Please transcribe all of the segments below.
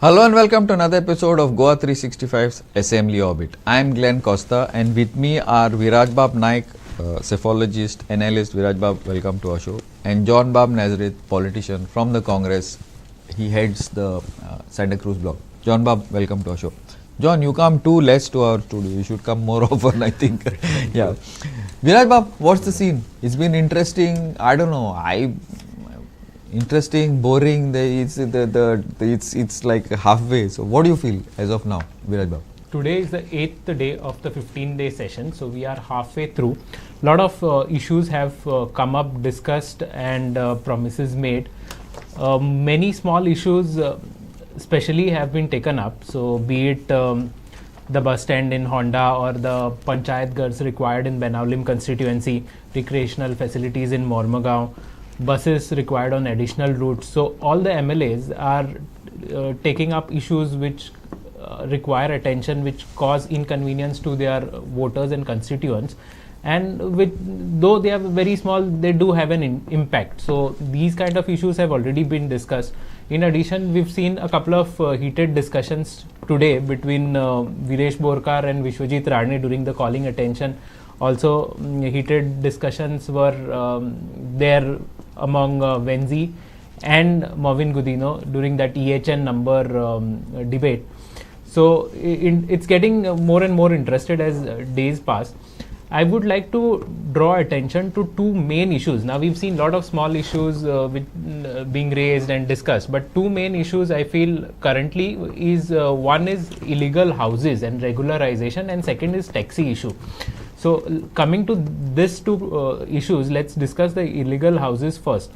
Hello and welcome to another episode of Goa365's Assembly Orbit. I am Glenn Costa and with me are Viraj Bab Naik, cephalogist, analyst. Viraj Bab, welcome to our show. And John Bab Nazareth, politician from the Congress. He heads the Santa Cruz bloc. John Bab, welcome to our show. John, you come too less to our studio. You should come more often, I think. Yeah. Viraj Bab, what's the scene? It's been interesting. I don't know. Interesting, boring. It's like halfway. So, what do you feel as of now, Viraj Bab? Today is the 8th day of the 15-day session, so we are halfway through. A lot of issues have come up, discussed, and promises made. Many small issues, especially, have been taken up. So, be it the bus stand in Honda or the Panchayat Ghars required in Benaulim constituency, recreational facilities in Mormugao, buses required on additional routes. So all the MLAs are taking up issues which require attention, which cause inconvenience to their voters and constituents, and though they are very small, they do have an impact. So these kind of issues have already been discussed. In addition, we've seen a couple of heated discussions today between Viresh Borkar and Vishwajit Rane during the calling attention. Also, heated discussions were there among Venzi and Movin Gudino during that EHN number debate. So, it's getting more and more interested as days pass. I would like to draw attention to two main issues. Now, we've seen a lot of small issues being raised and discussed, but two main issues I feel currently is one is illegal houses and regularization, and second is taxi issue. So, coming to these two issues, let's discuss the illegal houses first.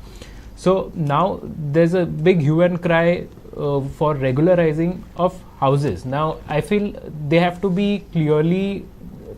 So, now there's a big hue and cry for regularizing of houses. Now, I feel they have to be clearly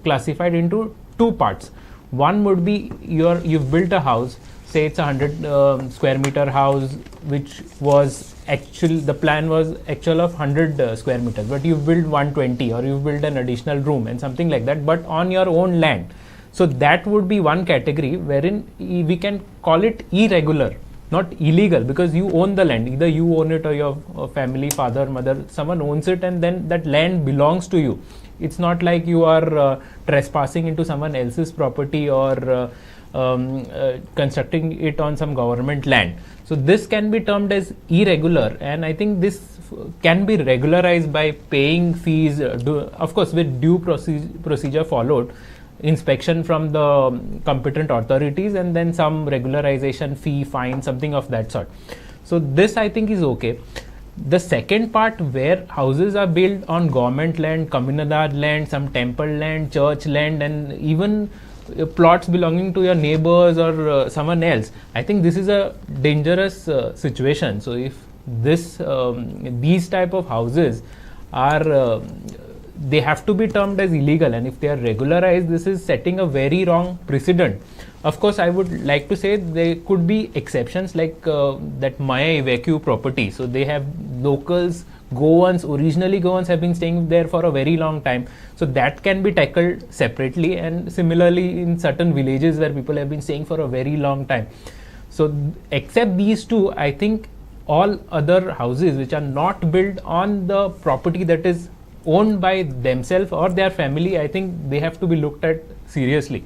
classified into two parts. One would be you've built a house, say it's a 100 square meter house, which was the plan was actual of 100 square meters, but you've built 120 or you've built an additional room and something like that, but on your own land. So that would be one category wherein we can call it irregular, not illegal, because you own the land. Either you own it or your family, father, mother, someone owns it, and then that land belongs to you. It's not like you are trespassing into someone else's property or constructing it on some government land. So this can be termed as irregular, and I think this can be regularized by paying fees, of course with due procedure followed, inspection from the competent authorities, and then some regularization fee, fine, something of that sort. So this I think is okay. The second part, where houses are built on government land, communal land, some temple land, church land, and even plots belonging to your neighbors or someone else, I think this is a dangerous situation. So if these type of houses are they have to be termed as illegal, and if they are regularized, this is setting a very wrong precedent. Of course, I would like to say there could be exceptions like that Maya Evacu property. So they have locals, originally Goans have been staying there for a very long time. So that can be tackled separately, and similarly in certain villages where people have been staying for a very long time. So except these two, I think all other houses which are not built on the property that is owned by themselves or their family, I think they have to be looked at seriously.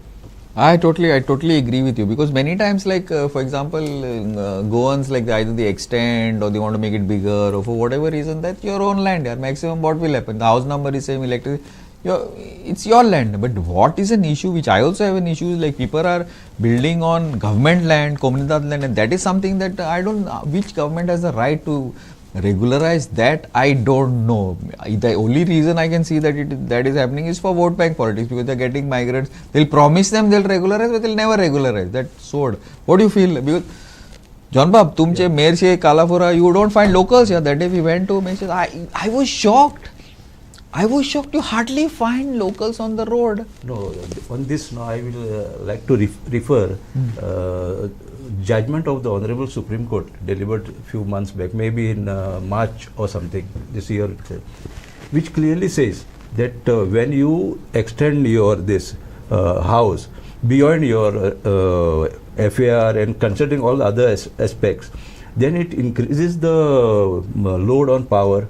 I totally agree with you, because many times, like for example, Goans, like either they extend or they want to make it bigger, or for whatever reason, that's your own land. Yeah, maximum what will happen? The house number is same, electric. It's your land. But what is an issue which I also have an issue is like people are building on government land, comunidad land, and that is something that I don't know which government has the right to regularize that. I don't know. The only reason I can see that is happening is for vote bank politics, because they're getting migrants. They'll promise them they'll regularize, but they'll never regularize. That's sword. What do you feel? Because John Bab, tumche Mer se Kalapura, you don't find locals here. That day we went to Mer, I was shocked. You hardly find locals on the road. No, on this, no, I will like to refer judgment of the Honorable Supreme Court delivered a few months back, maybe in March or something this year itself, which clearly says that when you extend your house beyond your FAR and considering all other aspects, then it increases the load on power,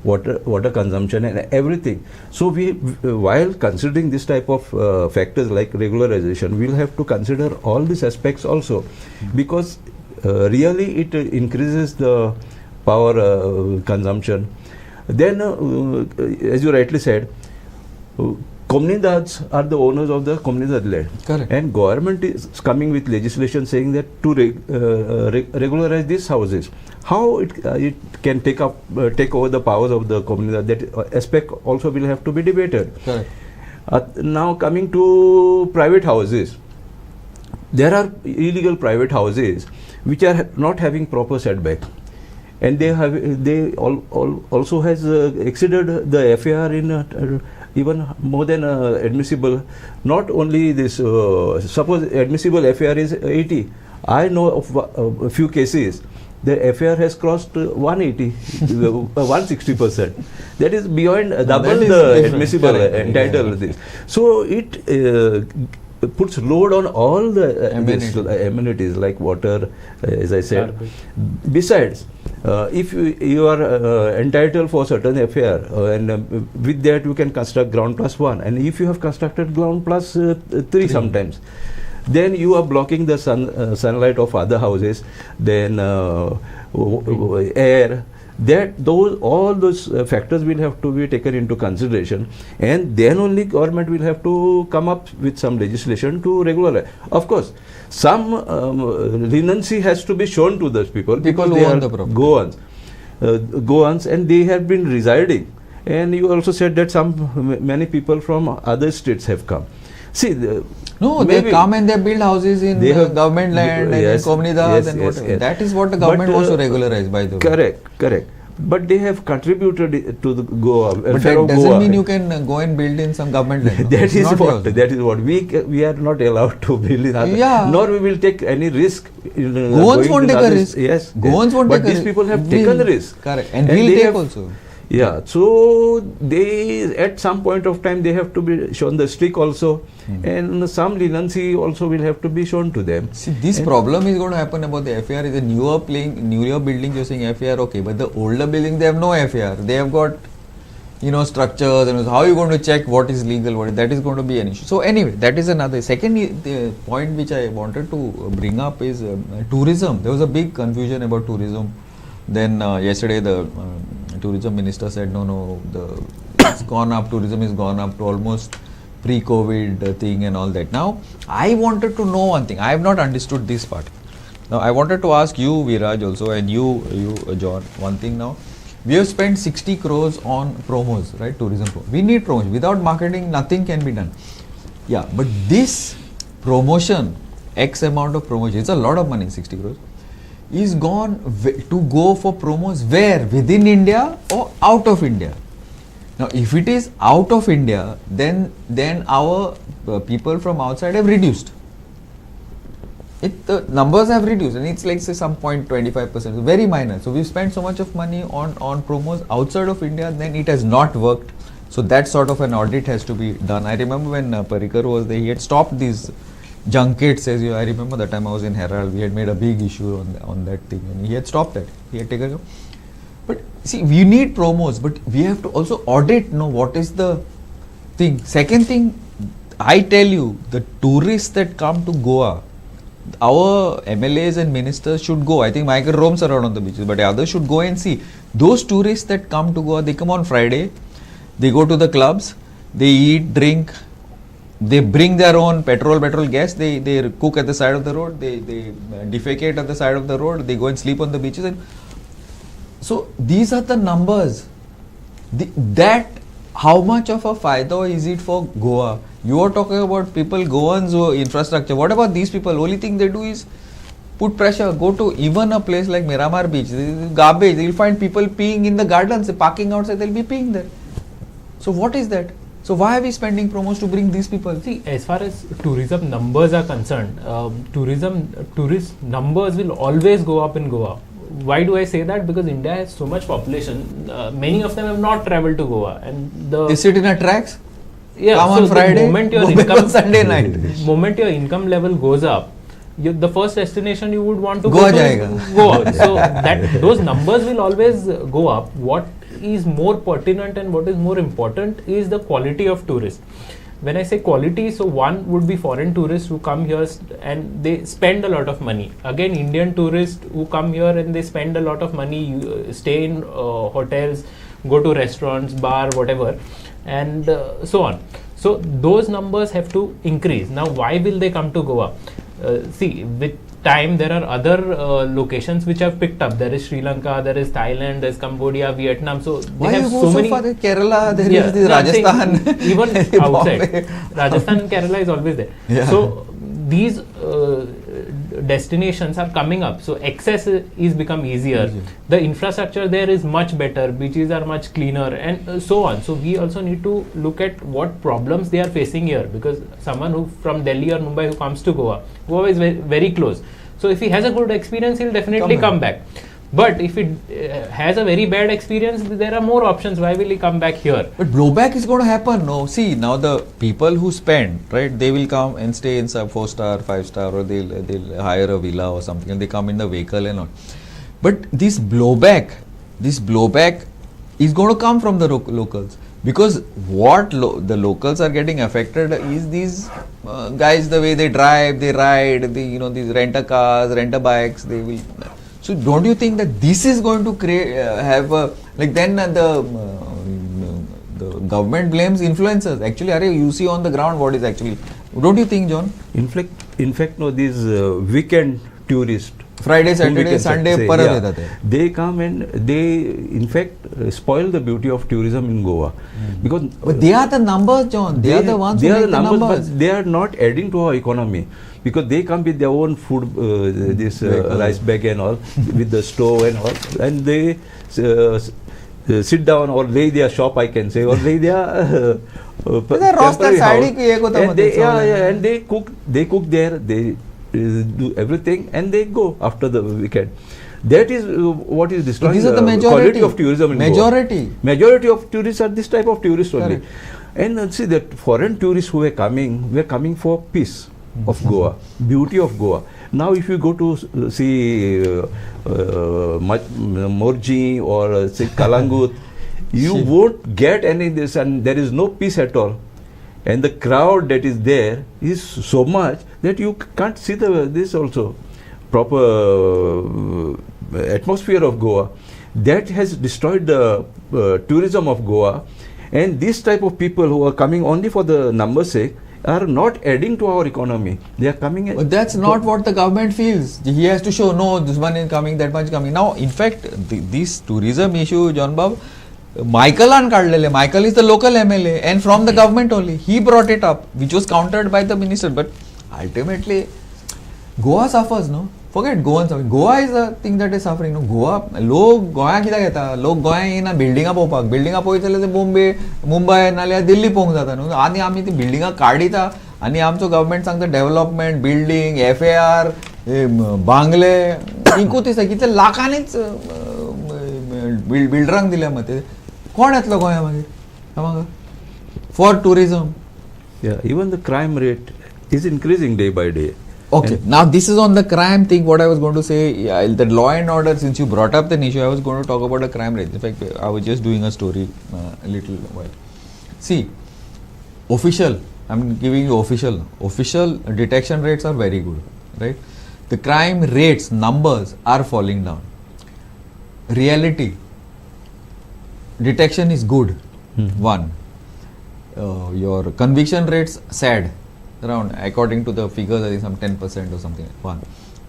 water consumption and everything. So we, while considering this type of factors like regularization, we'll have to consider all these aspects also, because really it increases the power consumption. Then, as you rightly said, Comunidades are the owners of the comunidad land. Correct. And government is coming with legislation saying that to regularize these houses. How it can take over the powers of the comunidad, that aspect also will have to be debated. Correct. Now coming to private houses, there are illegal private houses which are not having proper setback, and they also has exceeded the FAR in even more than admissible. Not only this, suppose admissible FAR is 80. I know of a few cases the FAR has crossed 180, 160%. That is beyond double the admissible entitled this. So it puts load on all the amenities like water, as I said. Besides, if you are entitled for certain FAR, and with that you can construct ground plus 1, and if you have constructed ground plus 3 sometimes, then you are blocking the sunlight of other houses, then air. All those factors will have to be taken into consideration, and then only government will have to come up with some legislation to regularize. Of course, some leniency has to be shown to those people because they are Goans, and they have been residing. And you also said that many people from other states have come. See, they come and they build houses in government land and in comunidades and whatever. Yes. That is what the government wants to regularize, by the way. Correct. But they have contributed to the Goa. But that doesn't mean you can go and build in some government land. That is what we are not allowed to build in other. Nor we will take any risk. Goans won't take a risk. Yes. Goans won't take a risk. But these people have taken the risk. Correct. And we'll take also. Yeah, so they at some point of time they have to be shown the stick also, and some leniency also will have to be shown to them. See, this problem is going to happen about the FAR. Is a newer building you're saying FAR, okay, but the older building they have no FAR. They have got structures, and how are you going to check what is legal? That is going to be an issue. So anyway, that is another. Second, the point which I wanted to bring up is tourism. There was a big confusion about tourism. Then yesterday the tourism minister said no, it's gone up, tourism is gone up to almost pre-COVID thing and all that. Now I wanted to know one thing. I have not understood this part. Now I wanted to ask you, Viraj, also, and you John, one thing. Now we have spent 60 crores on promos, right? Tourism promos. We need promotion. Without marketing, nothing can be done. Yeah, but this promotion, X amount of promotion, it's a lot of money, 60 crores. Is gone to go for promos where? Within India or out of India? Now, if it is out of India, then our people from outside have reduced. The numbers have reduced, and it's like say some 0.25%, very minor. So we've spent so much of money on promos outside of India, then it has not worked. So that sort of an audit has to be done. I remember when Parikar was there, he had stopped these junkets, as I remember that time I was in Herald, we had made a big issue on that thing, and he had stopped that. He had taken. But see, we need promos, but we have to also audit. What is the thing? Second thing, I tell you, the tourists that come to Goa, our MLAs and ministers should go. I think Michael roams around on the beaches, but others should go and see. Those tourists that come to Goa, they come on Friday, they go to the clubs, they eat, drink. They bring their own petrol, gas, they cook at the side of the road, they defecate at the side of the road, they go and sleep on the beaches. And so these are the numbers. How much of a faida is it for Goa? You are talking about people, Goans who infrastructure. What about these people? Only thing they do is put pressure. Go to even a place like Miramar Beach, garbage, you'll find people peeing in the gardens, parking outside, they'll be peeing there. So what is that? So why are we spending promos to bring these people? See, as far as tourism numbers are concerned, tourist numbers will always go up in Goa. Why do I say that? Because India has so much population. Many of them have not travelled to Goa, and they sit in a tracks. Yeah, come on Friday. The moment your income Sunday night. Moment your income level goes up, the first destination you would want to Goa go to is Goa. So those numbers will always go up. What is more pertinent and what is more important is the quality of tourists. When I say quality, so one would be foreign tourists who come here and they spend a lot of money. Again, Indian tourists who come here and they spend a lot of money, stay in hotels, go to restaurants, bar, whatever, and so on. So those numbers have to increase. Now, why will they come to Goa? See, with time, there are other locations which have picked up. There is Sri Lanka, there is Thailand, there is Cambodia, Vietnam. So they have so many. Far? Kerala, there is this Rajasthan. Even outside, Rajasthan and Kerala is always there. Yeah. So these destinations are coming up. So access is become easier. The infrastructure there is much better. Beaches are much cleaner, and so on. So we also need to look at what problems they are facing here, because someone who from Delhi or Mumbai who comes to Goa is very, very close. So if he has a good experience, he'll definitely come back. But if he has a very bad experience, there are more options. Why will he come back here? But blowback is going to happen. No, see, now the people who spend, right, they will come and stay in some 4-star, 5-star, or they'll hire a villa or something, and they come in the vehicle and all. But this blowback is going to come from the locals, because what the locals are getting affected is these guys, the way they drive, they ride, these rent-a-cars, rent-a-bikes, they will. So don't you think that this is going to create then the government blames influencers? Actually, you see on the ground what is actually. Don't you think, John? In fact, no, these weekend tourists, Friday, Saturday, Sunday, they come and they, in fact, spoil the beauty of tourism in Goa. But they are the numbers, John. They are the ones who make the numbers. But they are not adding to our economy, because they come with their own food, rice bag and all, with the stove and all, and they sit down or lay their shop, I can say, or lay their temporary house. And they cook there, they do everything, and they go after the weekend. That is what is destroying the quality of tourism in Goa. Majority of tourists are this type of tourists only. And see that foreign tourists who were coming for peace of Goa, beauty of Goa. Now if you go to see Morji or say Kalangut, you won't get any this, and there is no peace at all. And the crowd that is there is so much that you can't see this also proper atmosphere of Goa. That has destroyed the tourism of Goa. And this type of people who are coming only for the numbers sake are not adding to our economy. They are coming. But that's not what the government feels. He has to show, no, this one is coming, that much coming. Now, in fact, this tourism issue, John Bob, Michael is the local MLA, and from the government only. He brought it up, which was countered by the minister. But ultimately, Goa suffers, no? Forget Goa suffering. Goa is the thing that is suffering. No? Goa, log Goa किता घेता? Log Goa ina buildinga पोवपाक. Buildinga पोयतले ते Mumbai नाल्या दिल्ली पोवंक जाता न्हू. आनी आमी ती buildinga काडिता आनी आमचो गव्हर्नमेंट सांगता डेव्हलपमेंट, बिल्डिंग, FAR, बांगले, इकूत कितले लाखांनीच बिल्डरांक दिल्या मते. कोण येतलो गोंया मागीर for tourism? Yeah, even the crime rate is increasing day by day. Okay, now this is on the crime thing. What I was going to say, the law and order, since you brought up the issue, I was going to talk about the crime rate. In fact, I was just doing a story a little while. See, I'm giving you official detection rates are very good, right? The crime rates, numbers are falling down. Reality, detection is good. One, your conviction rates sad, around, according to the figures, I think some 10% or something. One.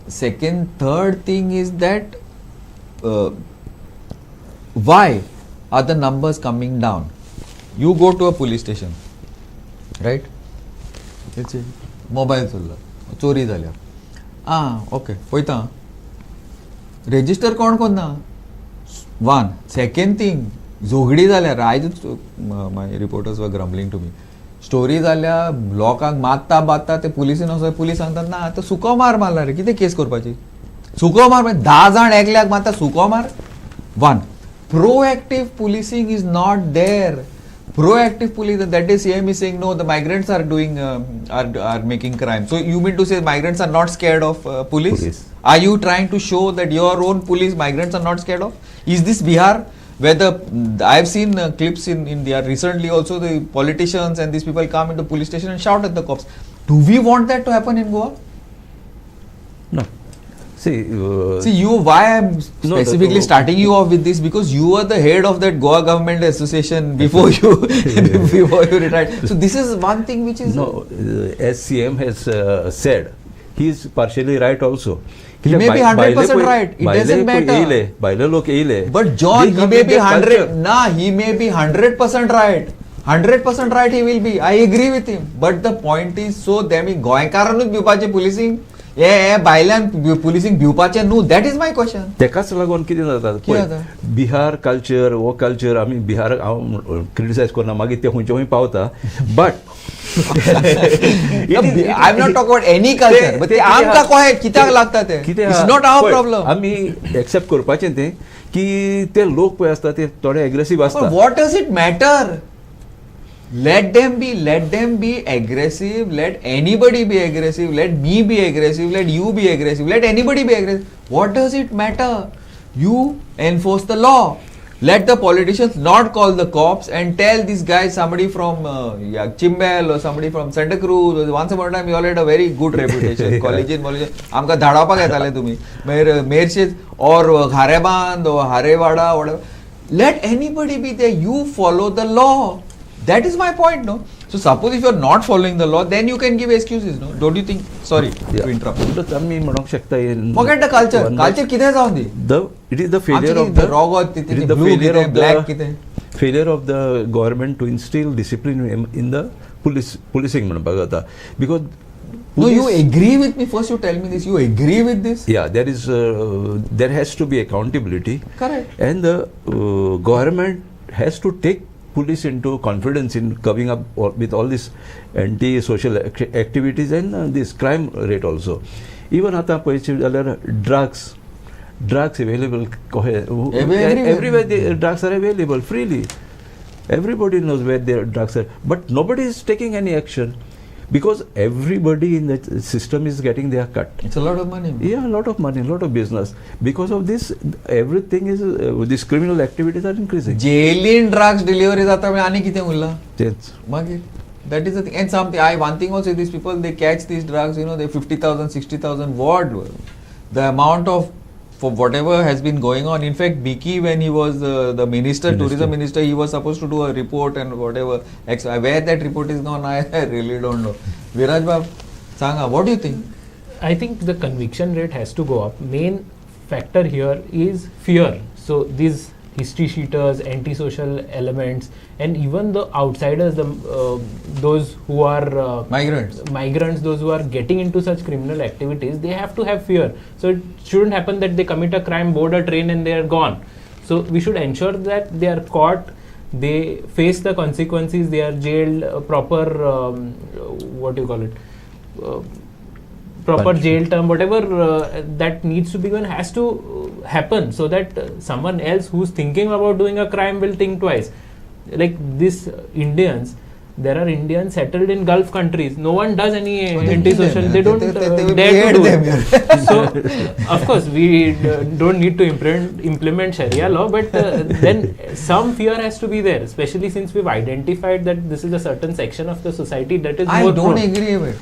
Second, third thing is that why are the numbers coming down? You go to a police station, right? Let's say mobile चोरी जाल्या. Okay, पळयता. Register कोण करना? One. Second thing, झोगडी जाल्यार, my reporters were grumbling to me. Story जाल्या, लोकांक मारता ते पुलिसीन वचोन पुलीस सांगतात ना तो सुको मार मारला रे, कितें केस करपाची? सुको मार, 10 जाण एकल्याक मारता, सुको मार. One. Proactive policing is not there. Proactive policing, that is CM is saying no, the migrants are doing are making crime. So you mean to say migrants are not scared of police? Are you trying to show that your own police migrants are not scared of? Is this Bihar? where I've seen clips in India recently also, the politicians and these people come into police station and shout at the cops. Do we want that to happen in Goa? No. See, why I'm specifically starting you off with this, because you are the head of that Goa Government Association before you before you retired. So this is one thing which is as CM has said, he is partially right also. He may be 100% right. It doesn't matter. But John, he may be 100. He may be 100% right. 100% right he will be. I agree with him. But the point is, so them Goenkaranut Bhupache policing. Bailan policing Bhupache no. That is my question. तेकाच लागून कितें जाता Bihar culture वो culture आमी Bihar criticise करना मागीर ते खंयचे खंय पावता but I'm not talking about any culture, but आमकां कहे कित्याक लागता ते. It's not our problem. आमी एक्सेप्ट करपाचें तें की ते लोक पळय आसता ते थोडे एग्रेसिव्ह आसता. What does it matter? Let them be aggressive. Let anybody be aggressive. Let me be aggressive. Let you be aggressive. Let anybody be aggressive. What does it matter? You enforce the law. Let the politicians not call the cops and tell these guys, somebody from Chimbel or somebody from Santa Cruz. Once upon a time, you all had a very good reputation. College, आमका धाडावपाक येताले तुमी. मेरशेज or Hareband or Harewada, whatever. Let anybody be there. You follow the law. That is my point, no? So suppose if you are not following the law, then you can give excuses, no? Don't you think? Sorry to interrupt. Forget the culture. Culture किधे जाऊँ दी? It is the failure of the failure of the government to instill discipline in the policing because. No, you agree with me. First, you tell me this. You agree with this? Yeah, there has to be accountability. Correct. And the government has to take police into confidence in coming up with all these anti-social activities and this crime rate also. Even drugs available everywhere. The drugs are available freely. Everybody knows where their drugs are, but nobody is taking any action because everybody in the system is getting their cut. It's a lot of money. Yeah, a lot of money, a lot of business. Because of this, everything is these criminal activities are increasing. Jailin drugs delivery jata mein aani kite mulla. Yes. That is the thing. And one thing also, these people, they catch these drugs, they 50,000, 60,000 what? The amount of, for whatever has been going on. In fact, Biki, when he was the tourism minister, he was supposed to do a report and whatever. Where that report is gone, I really don't know. Viraj Bab, Sanga, what do you think? I think the conviction rate has to go up. Main factor here is fear. So these history sheeters, antisocial elements, and even the outsiders, those who are migrants, those who are getting into such criminal activities, they have to have fear. So it shouldn't happen that they commit a crime, board a train, and they are gone. So we should ensure that they are caught, they face the consequences, they are jailed, proper proper jail term, whatever that needs to be done has to happen, so that someone else who's thinking about doing a crime will think twice. Like these Indians, there are Indians settled in Gulf countries. No one does any antisocial. They don't dare to do it. So, of course, we don't need to implement Sharia law, but then some fear has to be there, especially since we've identified that this is a certain section of the society that is more prone.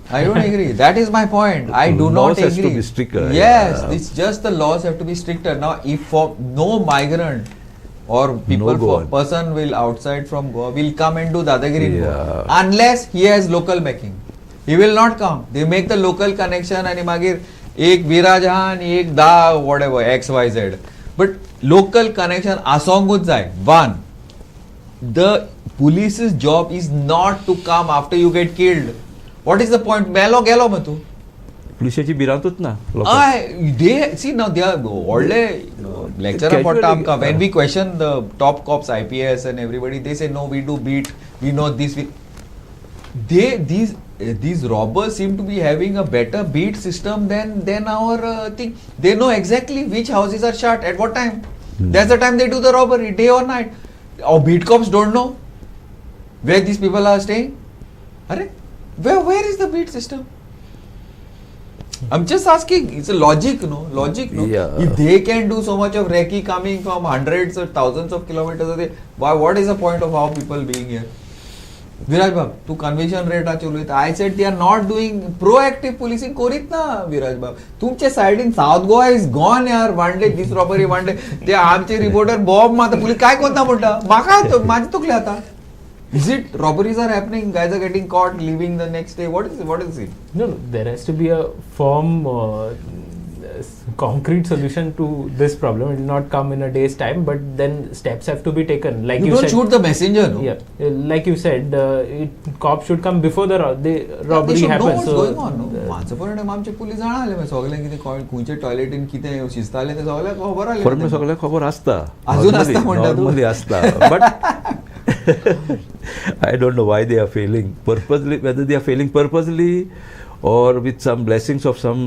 I don't agree. That is my point. I do not agree. Laws have to be stricter. Yes, it's just the laws have to be stricter. Now, if for no migrant or person will outside from Goa will come and do dadagiri in Goa, unless he has local backing, he will not come. They make the local connection and magir ek Virajan, ek da whatever XYZ. But local connection asongut jai. One, the police's job is not to come after you get killed. What is the point? Melo gelo matu. Policeची बिरांतूच ना. They see now they are old lecturer for Tamka. When we question the top cops, IPS and everybody, they say no, we do beat. We know this. These robbers seem to be having a better beat system than our thing. They know exactly which houses are shut at what time. That's the time they do the robbery, day or night. Our beat cops don't know where these people are staying. Where is the beat system? I'm just asking. It's a logic, no? Logic, no? Yeah. If they can do so much of recce coming from hundreds or thousands of kilometers a day, why? What is the point of our people being here? Viraj Bab, tu conviction rate acholu. I said they are not doing proactive policing. Korit na, Viraj Bab. तुमचे side in South Goa is gone यार. One day this robbery, one day ते आमचे reporter Bob माता police काय कोणता म्हणता? माका तो माझी तुकले आता. Is it robberies are happening? Guys are getting caught, leaving the next day. What is it? No, there has to be a firm, concrete solution to this problem. It will not come in a day's time, but then steps have to be taken. Like You you don't said, shoot the messenger, no? Yeah, like you said, cops should come before the robbery They should know happens. what's going on, no? Once upon a time आमचे police जाणा आले मैं सगळे किती खुंचे toilet इन किती शिस्ताले ते सगळे खबर आले पण सगळ्या खबर असता अजून असता म्हणता तू नॉर्मली असता but I don't know why they are failing purposely, whether they are failing purposely or with some blessings of some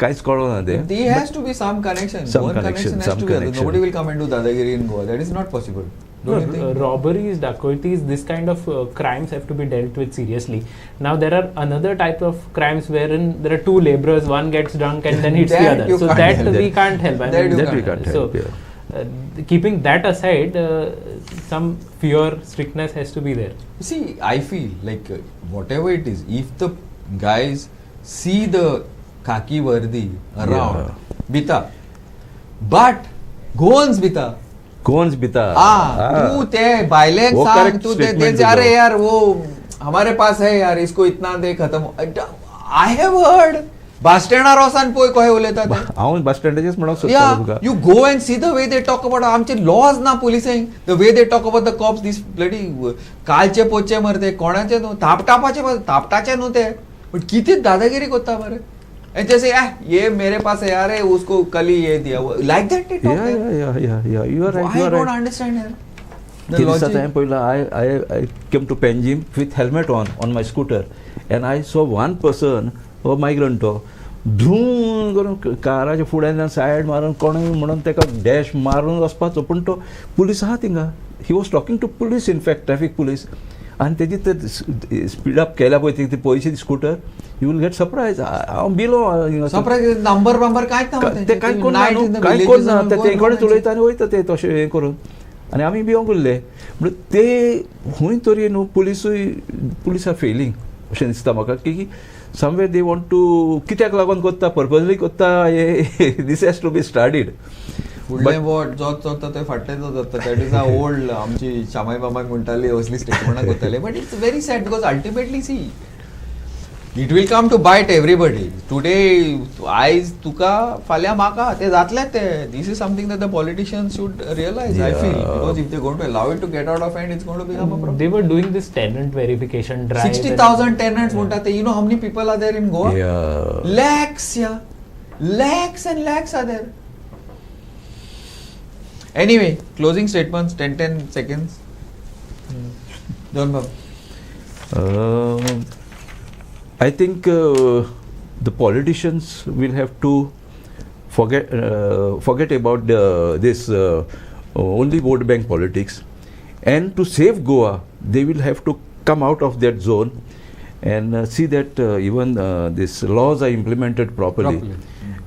काहीच कळना ते. There has to be some connection. Some One connection, has some to be. connection. Nobody will come and do dadagiri in Goa. That is not possible. Don't you think? Robberies, dacoities, this kind of crimes have to be dealt with seriously. Now there are another type of crimes wherein there are two laborers, one gets drunk and then hits the That other. you So can't that help. we can't help. I That mean, you That we can't can't help. so, Yeah. keeping that aside, some fear, strictness has to be there. See, I feel like whatever it is, if the guys see the khaki vardi around, bita, but Goans bita. कोन्स बिता तू ते बायलेक वो सांग correct तू ते statement अरे तुझं. यार वो हमारे पास है यार इसको इतना दे खत्म आई हैव हर्ड बस स्टँडार वसान पळय कशें उलयता ते हांव बस स्टँडाचेच म्हणूंक सोदतालो Yeah, तुका you go and see the way they talk about आमचे laws ना policing, the way they talk about the cops, these bloody कालचे पोचे मरते कोणाचे न्हू तापटाचे न्हू ते बट किती दादागिरी करता मरे and जैसे ये मेरे पास है यार उसको कल ही ये दिया like that they talk. Yeah you are right I you are don't right understand यार. The This logic. time पहिला I came to Panjim with helmet on my scooter and I saw one person a migrant तो धूम करून काराच्या फुड्यान side मारून कोणूय म्हणून ताका dash मारून वचपाचो पूण तो पुलीस आहा थिंगा he was talking to police in fact traffic police आनी तेजी ते स्पीड अप केल्या पळय ते पयशे ती scooter you will get surprise हांव बिलो सरप्राईज नंबर कांयच ना ते कांय कोन्ना कांय कोन्ना ते कडेच उलयता आनी वयता ते तशें हें करून आनी आमी भिवूंक उरले म्हणजे ते खूंय तरी न्हू पुलीस आर फेलिंग अशें दिसता म्हाका की somewhere they want to कित्याक लागून कोत्ता पर्पजली कोत्ता this has to be studied. फुडलें वोट जो चोरता ते फाटलें जो जाता दॅट इज अ ओल्ड आमची शामाई बाबाक म्हणटाली असली स्टेटमेंटां करताले but it's very sad because ultimately see it will come to bite everybody today आयज तुका फाल्यां म्हाका ते जातलें ते this is something that the politicians should realise I feel because if they going to allow it to get out of hand it's going to become a problem. They were doing this tenant verification drive. 60,000 tenants म्हणटा ते you know how many people are there in Goa? Yeah. Lakhs, yeah. Lakhs and lakhs are there. Anyway, closing statements, 10 seconds. John Babu. I think the politicians will have to forget about this only vote bank politics, and to save Goa, they will have to come out of that zone and see that even these laws are implemented properly.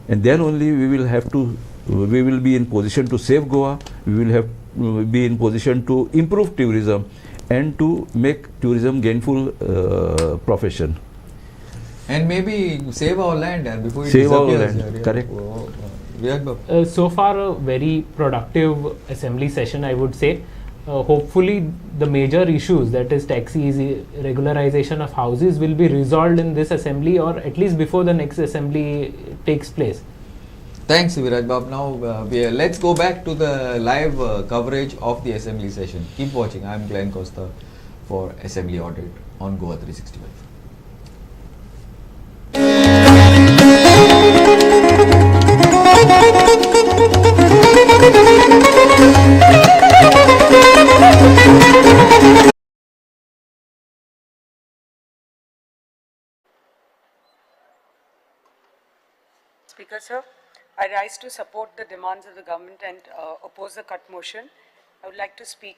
And then only we will be in position to save Goa. We will be in position to improve tourism and to make tourism gainful profession. And maybe save our land before it Save our disappears. land, Yeah. correct. Viraj Babu. So far, a very productive assembly session, I would say. Hopefully, the major issues, that is taxis, regularization of houses, will be resolved in this assembly or at least before the next assembly takes place. Thanks, Viraj Babu. Now, let's go back to the live coverage of the assembly session. Keep watching. I'm Glenn Costa for Assembly Audit on Goa365. Speaker, sir, I rise to support the demands of the government and oppose the cut motion. I would like to speak